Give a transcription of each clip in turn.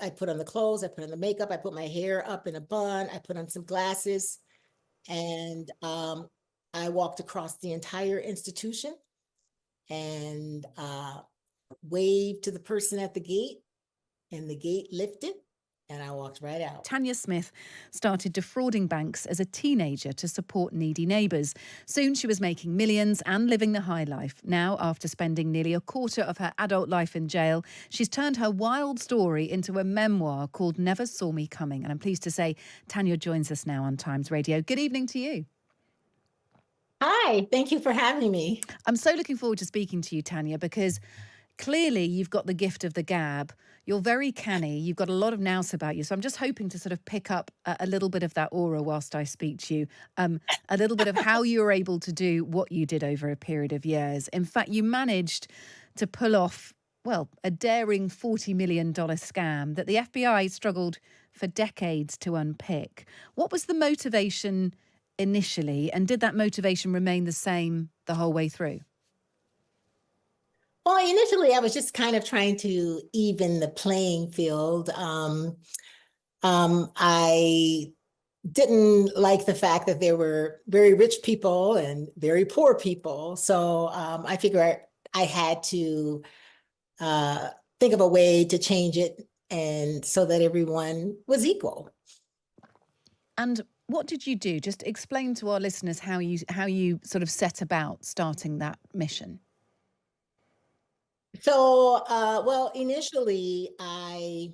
I put on the clothes, I put on the makeup, I put my hair up in a bun, I put on some glasses, and I walked across the entire institution and waved to the person at the gate, and the gate lifted, and I walked right out. Tanya Smith started defrauding banks as a teenager to support needy neighbours. Soon she was making millions and living the high life. Now, after spending nearly a quarter of her adult life in jail, she's turned her wild story into a memoir called Never Saw Me Coming. And I'm pleased to say Tanya joins us now on Times Radio. Good evening to you. Hi, thank you for having me. I'm so looking forward to speaking to you, Tanya, because clearly you've got the gift of the gab. You're very canny. You've got a lot of nous about you. So I'm just hoping to sort of pick up a little bit of that aura whilst I speak to you, a little bit of how you were able to do what you did over a period of years. In fact, you managed to pull off, well, a daring $40 million scam that the FBI struggled for decades to unpick. What was the motivation initially, and did that motivation remain the same the whole way through? Well, initially, I was just kind of trying to even the playing field. I didn't like the fact that there were very rich people and very poor people. So I figured I had to think of a way to change it, and so that everyone was equal. And what did you do? Just explain to our listeners how you sort of set about starting that mission. So, well, initially I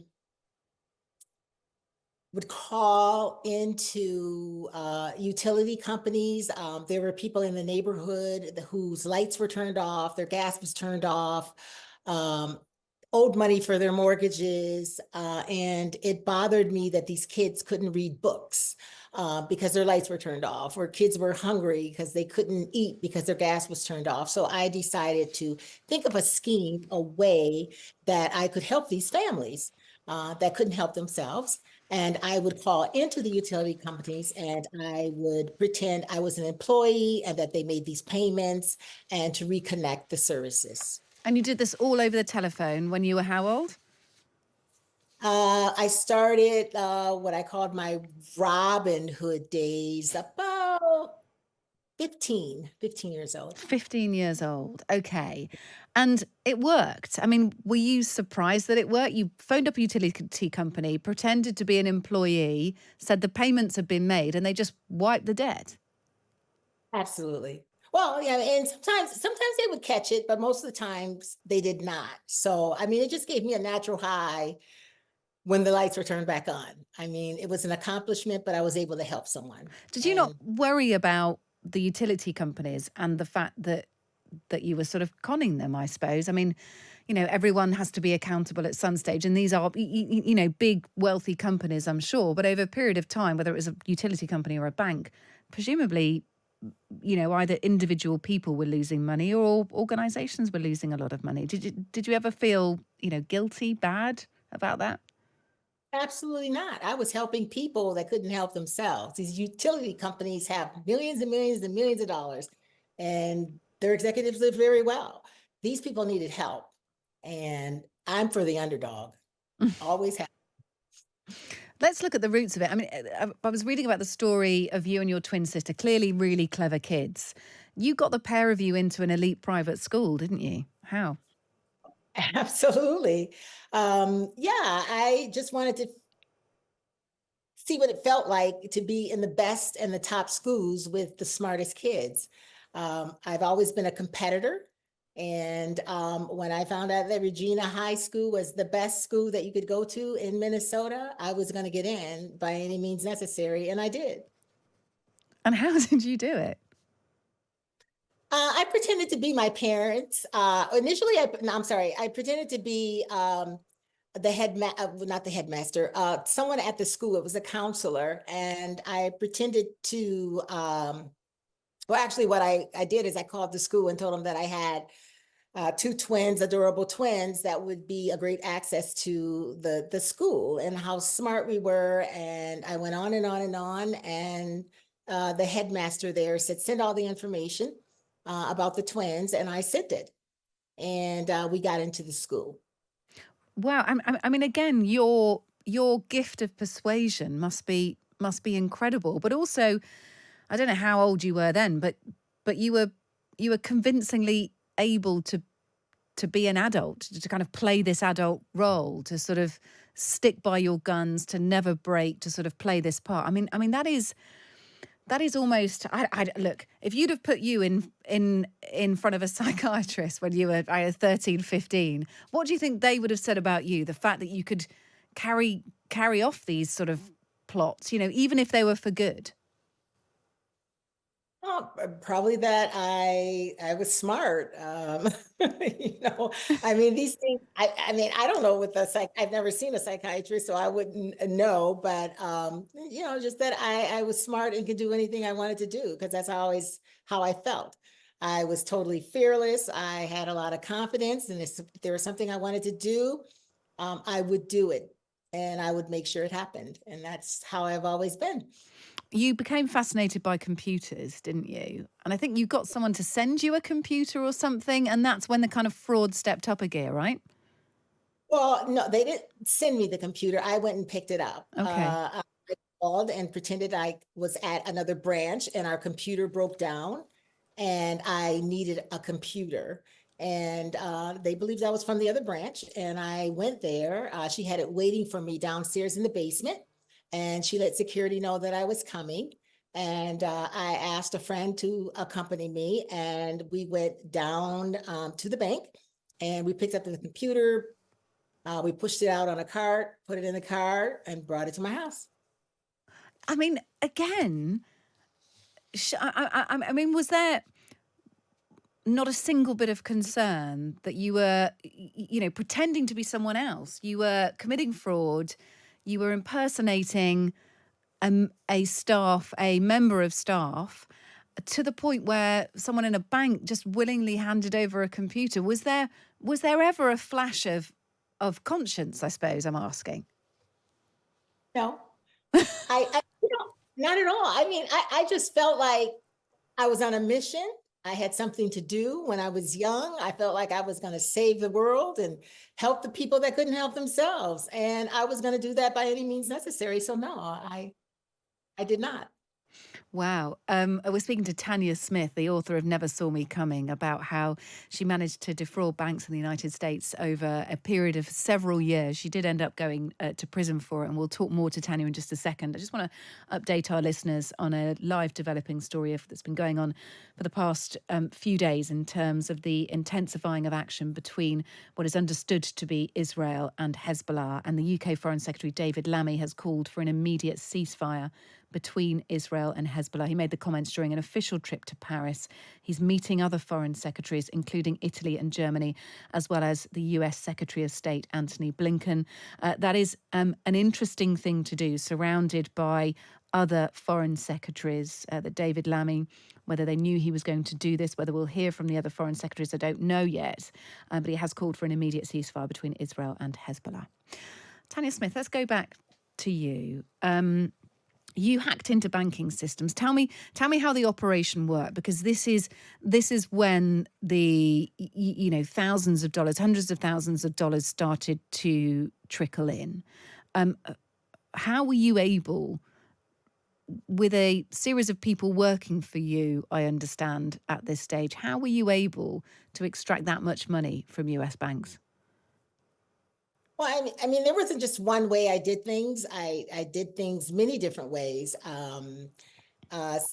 would call into utility companies. There were people in the neighborhood whose lights were turned off, their gas was turned off, owed money for their mortgages, and it bothered me that these kids couldn't read books because their lights were turned off, or kids were hungry because they couldn't eat because their gas was turned off. So I decided to think of a scheme, a way that I could help these families that couldn't help themselves. And I would call into the utility companies and I would pretend I was an employee and that they made these payments, and to reconnect the services. And you did this all over the telephone when you were how old? I started what I called my Robin Hood days about 15 years old. 15 years old. Okay. And it worked. I mean, were you surprised that it worked? You phoned up a utility company, pretended to be an employee, said the payments had been made, and they just wiped the debt. Absolutely. Well, yeah, and sometimes they would catch it, but most of the times they did not. So, I mean, it just gave me a natural high when the lights were turned back on. I mean, it was an accomplishment, but I was able to help someone. Did you not worry about the utility companies and the fact that you were sort of conning them, I suppose? I mean, you know, everyone has to be accountable at some stage, and these are, you know, big, wealthy companies, I'm sure. But over a period of time, whether it was a utility company or a bank, presumably, you know, either individual people were losing money or organizations were losing a lot of money. Did you ever feel, you know, guilty, bad about that? Absolutely not. I was helping people that couldn't help themselves. These utility companies have millions and millions and millions of dollars, and their executives live very well. These people needed help, and I'm for the underdog. Always have. Let's look at the roots of it. I mean, I was reading about the story of you and your twin sister, clearly really clever kids. You got the pair of you into an elite private school, didn't you? How? Absolutely. Yeah, I just wanted to see what it felt like to be in the best and the top schools with the smartest kids. I've always been a competitor. And when I found out that Regina High School was the best school that you could go to in Minnesota, I was going to get in by any means necessary, and I did. And how did you do it? I pretended to be my parents. Initially, I pretended to be not the headmaster, someone at the school. It was a counselor, and I pretended to, well, actually what I did is I called the school and told them that I had two twins, adorable twins, that would be a great access to the school and how smart we were. And I went on and on and on. And the headmaster there said, send all the information about the twins. And I sent it. And we got into the school. Wow. I mean, again, your gift of persuasion must be incredible. But also, I don't know how old you were then, but you were convincingly able to be an adult, to kind of play this adult role, to sort of stick by your guns, to never break, to sort of play this part. I mean that is almost. Look. If you'd have put you in front of a psychiatrist when you were 13, 15, what do you think they would have said about you? The fact that you could carry off these sort of plots, even if they were for good. Oh, probably that I was smart. I mean, these things. I mean, I don't know with the psych. I've never seen a psychiatrist, so I wouldn't know. But just that I was smart and could do anything I wanted to do because that's always how I felt. I was totally fearless. I had a lot of confidence, and if there was something I wanted to do, I would do it, and I would make sure it happened. And that's how I've always been. You became fascinated by computers, didn't you? And I think you got someone to send you a computer or something, and that's when the kind of fraud stepped up a gear, right? Well, no, they didn't send me the computer. I went and picked it up. Okay. I called and pretended I was at another branch and our computer broke down and I needed a computer. And they believed I was from the other branch. And I went there. She had it waiting for me downstairs in the basement. And she let security know that I was coming. And I asked a friend to accompany me. And we went down to the bank and we picked up the computer, we pushed it out on a cart, put it in the car, and brought it to my house. I mean, again, I mean, was there not a single bit of concern that you were, pretending to be someone else? You were committing fraud. You were impersonating a member of staff, to the point where someone in a bank just willingly handed over a computer. Was there ever a flash of conscience, I suppose I'm asking? No, not at all. I mean, I just felt like I was on a mission. I had something to do when I was young. I felt like I was going to save the world and help the people that couldn't help themselves. And I was going to do that by any means necessary. So no, I did not. Wow. We're speaking to Tanya Smith, the author of Never Saw Me Coming, about how she managed to defraud banks in the United States over a period of several years. She did end up going to prison for it, and we'll talk more to Tanya in just a second. I just want to update our listeners on a live developing story that's been going on for the past few days in terms of the intensifying of action between what is understood to be Israel and Hezbollah. And the UK Foreign Secretary David Lammy has called for an immediate ceasefire between Israel and Hezbollah. He made the comments during an official trip to Paris. He's meeting other foreign secretaries, including Italy and Germany, as well as the US Secretary of State, Antony Blinken. That is an interesting thing to do, surrounded by other foreign secretaries. That David Lammy, whether they knew he was going to do this, whether we'll hear from the other foreign secretaries, I don't know yet. But he has called for an immediate ceasefire between Israel and Hezbollah. Tanya Smith, let's go back to you. You hacked into banking systems. Tell me how the operation worked, because this is when the thousands of dollars, hundreds of thousands of dollars started to trickle in. How were you able, with a series of people working for you, I understand at this stage, how were you able to extract that much money from US banks? Well, I mean, there wasn't just one way I did things. I did things many different ways.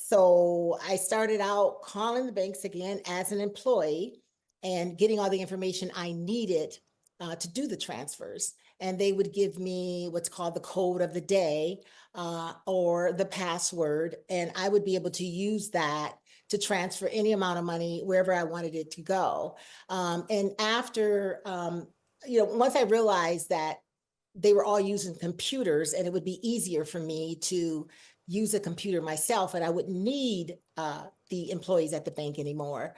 So I started out calling the banks again as an employee and getting all the information I needed to do the transfers. And they would give me what's called the code of the day or the password, and I would be able to use that to transfer any amount of money wherever I wanted it to go. And after once I realized that they were all using computers and it would be easier for me to use a computer myself and I wouldn't need the employees at the bank anymore.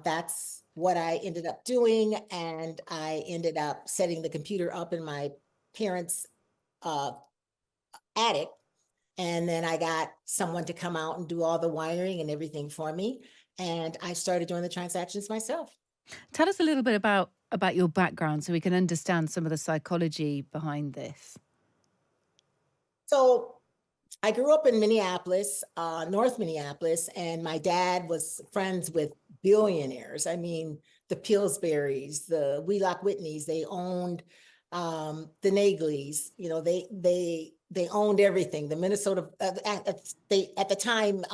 That's what I ended up doing. And I ended up setting the computer up in my parents' attic. And then I got someone to come out and do all the wiring and everything for me. And I started doing the transactions myself. Tell us a little bit about about your background so we can understand some of the psychology behind this? So I grew up in Minneapolis, North Minneapolis, and my dad was friends with billionaires. I mean, the Pillsburys, the Wheelock Whitneys, they owned the Nagleys. You know, they owned everything. The Minnesota at the time,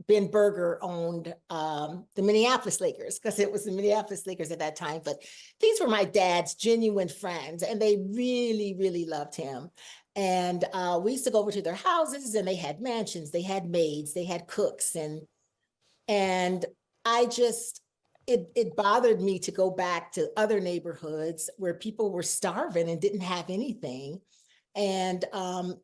Ben Berger owned the Minneapolis Lakers because it was the Minneapolis Lakers at that time. But these were my dad's genuine friends, and they really, really loved him. And we used to go over to their houses, and they had mansions, they had maids, they had cooks, and I just it bothered me to go back to other neighborhoods where people were starving and didn't have anything. And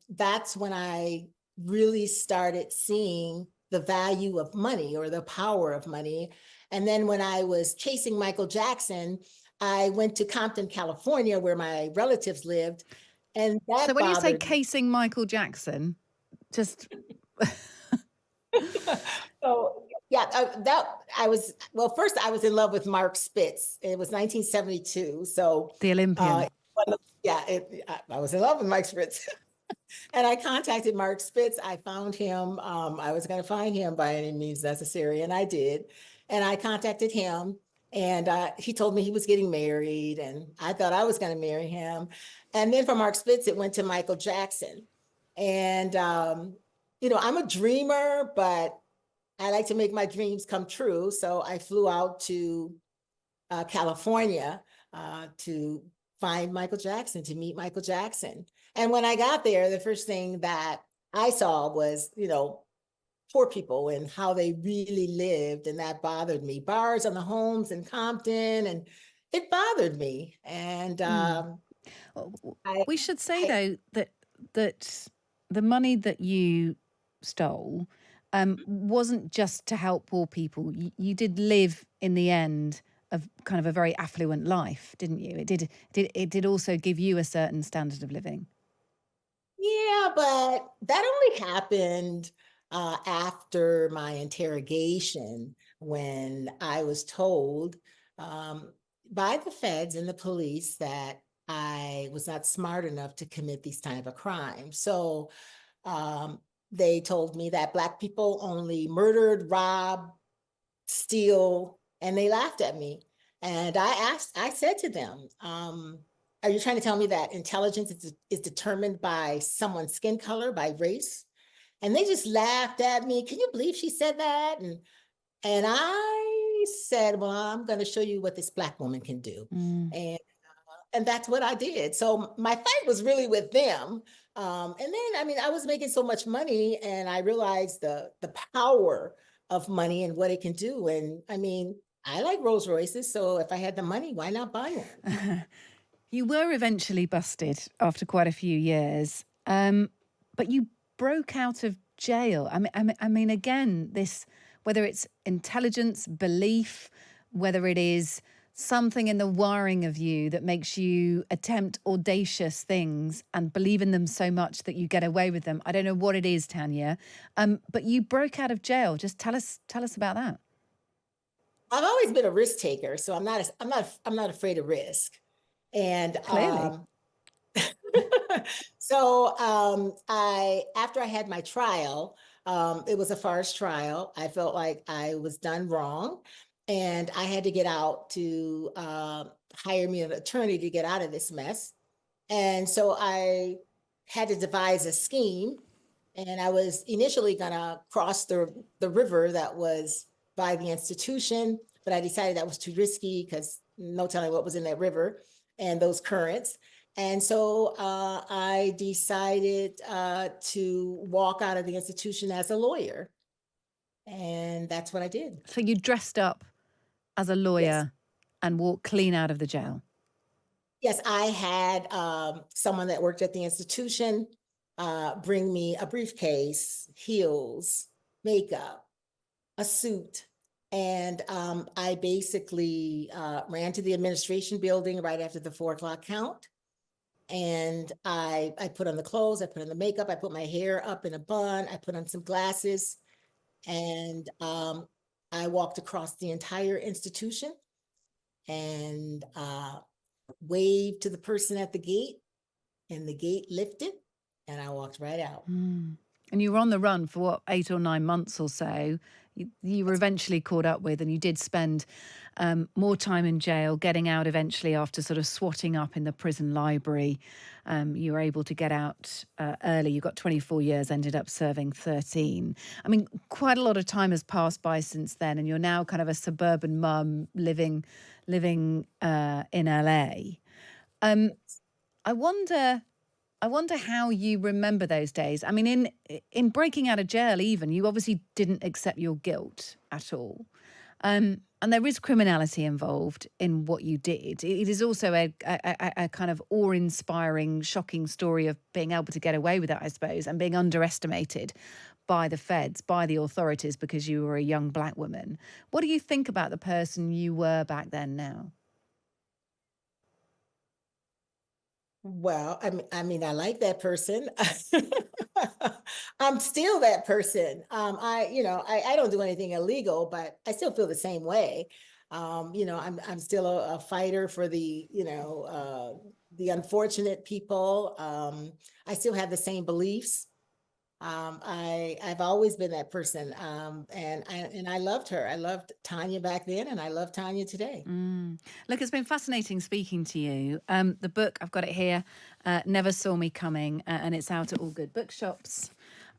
that's when I really started seeing the value of money or the power of money. And then when I was chasing Michael Jackson, I went to Compton, California, where my relatives lived. And So that when you say bothered me. casing Michael Jackson, just So yeah, that I was, well, first I was in love with Mark Spitz. It was 1972. So the Olympian. yeah, I was in love with Mike Spitz. And I contacted Mark Spitz. I found him. I was going to find him by any means necessary, and I did. And I contacted him, and he told me he was getting married, and I thought I was going to marry him. And then from Mark Spitz, it went to Michael Jackson. And you know, I'm a dreamer, but I like to make my dreams come true. So I flew out to California to find Michael Jackson, to meet Michael Jackson. And when I got there, the first thing that I saw was, you know, poor people and how they really lived. And that bothered me. Bars on the homes in Compton, and it bothered me. And We should say I though that the money that you stole wasn't just to help poor people. You did live in the end of kind of a very affluent life, didn't you? It did also give you a certain standard of living. Yeah, but that only happened after my interrogation, when I was told by the feds and the police that I was not smart enough to commit these type of crimes. So they told me that Black people only murdered, robbed, steal, and they laughed at me. And I said to them, are you trying to tell me that intelligence is determined by someone's skin color, by race? And they just laughed at me. Can you believe she said that? And I said, well, I'm going to show you what this Black woman can do. Mm. And that's what I did. So my fight was really with them. And then, I mean, I was making so much money, and I realized the power of money and what it can do. And I mean, I like Rolls Royces, so if I had the money, why not buy one? You were eventually busted after quite a few years, but you broke out of jail. I mean, again, this, whether it's intelligence, belief, whether it is something in the wiring of you that makes you attempt audacious things and believe in them so much that you get away with them. I don't know what it is, Tanya, but you broke out of jail. Just tell us about that. I've always been a risk taker, so I'm not afraid of risk. And Clearly. so after I had my trial, it was a farce trial. I felt like I was done wrong, and I had to get out to hire me an attorney to get out of this mess. And so I had to devise a scheme, and I was initially gonna cross the river that was by the institution, but I decided that was too risky because no telling what was in that river and those currents. And so I decided to walk out of the institution as a lawyer. And that's what I did. So you dressed up as a Yes. lawyer and walked clean out of the jail. Yes, I had someone that worked at the institution bring me a briefcase, heels, makeup, a suit. And I basically ran to the administration building right after the 4 o'clock count. And I put on the clothes, I put on the makeup, I put my hair up in a bun, I put on some glasses, and I walked across the entire institution. and waved to the person at the gate, and the gate lifted, and I walked right out. And you were on the run for what, 8 or 9 months or so. You were eventually caught up with, and you did spend more time in jail, getting out eventually after sort of swatting up in the prison library. You were able to get out early. You got 24 years, ended up serving 13. I mean, quite a lot of time has passed by since then, and you're now kind of a suburban mum living in LA. I wonder how you remember those days. I mean, in breaking out of jail, even, you obviously didn't accept your guilt at all. And there is criminality involved in what you did. It is also a kind of awe-inspiring, shocking story of being able to get away with it, I suppose, and being underestimated by the feds, by the authorities, because you were a young Black woman. What do you think about the person you were back then now? Well, I mean, I like that person. I'm still that person. I don't do anything illegal, but I still feel the same way. I'm still a fighter for the unfortunate people. I still have the same beliefs. I've always been that person. And I loved her. I loved Tanya back then, and I love Tanya today. Look, it's been fascinating speaking to you. The book, I've got it here, Never Saw Me Coming, and it's out at all good bookshops.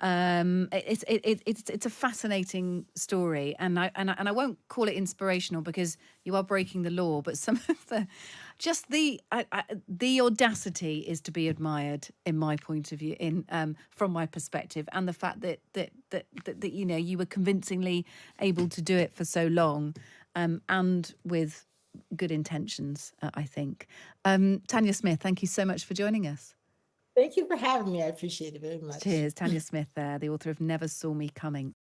It's a fascinating story, and I won't call it inspirational because you are breaking the law, but some of the audacity is to be admired, in my point of view, from my perspective, and the fact that you were convincingly able to do it for so long, and with good intentions, I think. Tanya Smith, thank you so much for joining us. Thank you for having me. I appreciate it very much. Cheers. Tanya Smith there, the author of Never Saw Me Coming.